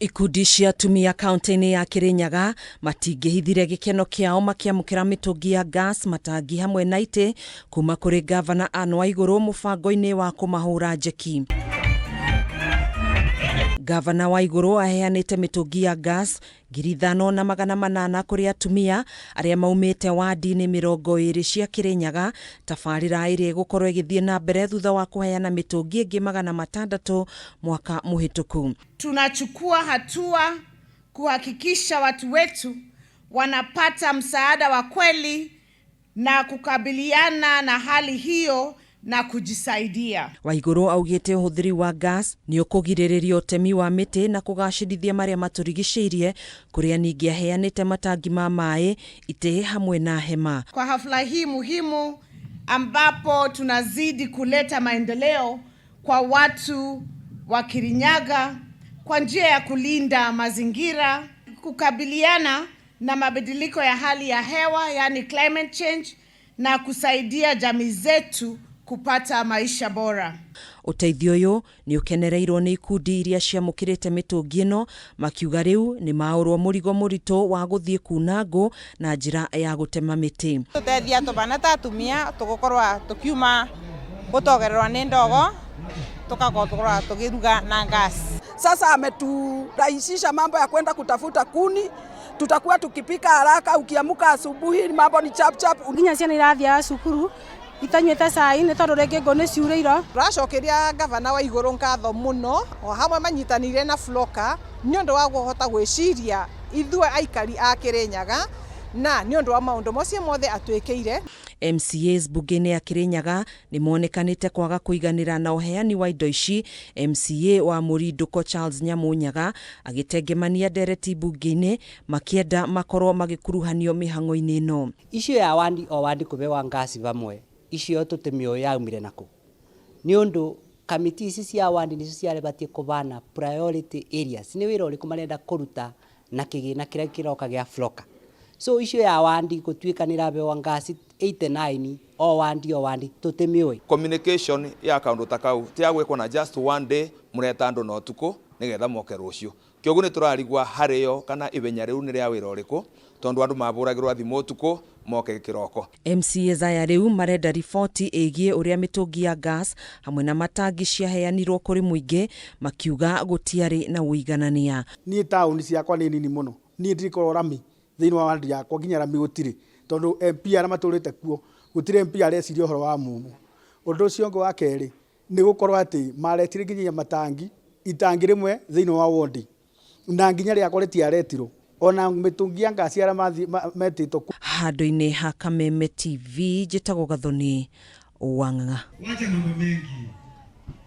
Ikundi cia atumia kaunti-inĩ ya Kirinyaga matingĩhithire gĩkeno kĩao makĩamũkĩra mĩtũngi ya gas, matangi hamwe na itĩ kuma kũrĩ Gavana Anne Waigũrũ mũbango-inĩ wa kũmahũra njeki. Gavana Waigũrũ aheanĩte mĩtũngi ya gas 5,800 kũrĩ atumia arĩa maumĩte wadi-inĩ 20 cia Kirinyaga. Tabarĩra ĩrĩa gũkorwo ĩgĩthiĩ na mbere thutha wa kuheana mĩtũngi ĩngĩ 600 mwaka mũhĩtũku. Tunachukua hatua kuhakikisha watu wetu wanapata msaada wa kweli na kukabiliana na hali hiyo na kujisaidia. Waigũrũ augĩte ũhũthĩri wa gas nĩ ũkũgirĩrĩria ũtemi wa mĩtĩ na kũgacĩrithia marĩa matũrigicĩirie, kũrĩa ningĩ aheanĩte matangi ma maĩ, itĩ hamwe na hema. Kwa hafla hii muhimu ambapo tunazidi kuleta maendeleo kwa watu wa Kirinyaga kwa njia ya kulinda mazingira, kukabiliana na mabadiliko ya hali ya hewa, yani climate change, na kusaidia jamii zetu kupata maisha bora. Ũteithio ũyũ nĩ ũkenereirwo nĩ ikundi iria ciamũkĩrĩte mĩtũngi ĩno, makiuga rĩu nĩ maũrwo mũrigo mũritũ wa gũthiĩ kuna ngũ na njĩra ya gũtema mĩtĩ. Tũteithia tũbana ta atumia tũgũkorwa tũkiuma gũtogererwa nĩ ndogo tukakorwa tukiruga na gas. Sasa ameturahisisha mambo ya kwenda kutafuta kuni, tutakuwa tukipika haraka, ukiamuka asubuhi mambo ni chap chap. Nginya ciana irathia cukuru itanyuĩte cai nĩ tondũ rĩngĩ ngũ nĩ ciurĩirwo. Tũracokeria Gavana Waigũrũ ngatho mũno o hamwe manyitanĩire na Floka nĩ ũndũ wa kũhota gwĩciria ithuĩ aikari a Kirinyaga na nĩ ũndũ wa maũndũ macio mothe atwĩkĩire. MCAs bunge-inĩ ya Kirinyaga nĩ monekanĩte kwaga kũiganĩra na ũheani wa indo ici. MCA wa Mũrinduko Charles Nyamunyaga agĩtengemania ndereti bunge-inĩ makĩenda makorwo magĩkuruhanio mĩhang'o-inĩ ĩno. Icio ya wandi o wandi kũbewa ngasi bamwe icio tũtemio yaumire nako nĩ ũndũ kamiti ici cia wandi nĩcio ciarebatie kũbana priority areas nĩ wĩra ũrĩkũ marenda kũruta na kĩgĩna kĩrĩa kĩroka gĩa Floka. So icio ya wandi gũtuĩka nĩ rabewa ngasi 89 o wandi tũtemio. Communication ya kaundu ta kau ti agwĩkwo na just one day mũreta andũ no tukũ nĩgetha moke rũciũ. Kĩoguo nĩ tũrarigwa harĩyo kana ibenya rĩu nĩ rĩa wĩra ũrĩkũ tondũ andũ mabũragĩrwo thimũ tukũ moke kĩroko. MCAs aya rĩu marenda riboti ĩgiĩ ũrĩa mĩtũngi ya gas hamwe na matangi ciaheanirwo kũrĩ mũingĩ, makiuga gũtiarĩ na ũiganania. Niĩ taũni ciakwa nĩ nini mũno, niĩ ndirikorwo rami thĩinĩ wa wandi yakwa nginya rami gũtirĩ tondũ MP arĩa matũrĩte kuo gũtirĩ MP areciria ũhoro wa mumu. Ũndũ ũcio ũngĩ wa kerĩ nĩ gũkorwo atĩ maretire nginya matangi itangi rĩmwe thĩinĩ wa wondi na nginya rĩakwa rĩtiaretirwo ona mĩtũngi ya ngasi arĩa metĩtwo. Handũ-inĩ ha Kameme TV njĩtagwo Gathoni Wang'a. Wacha mambo mengi.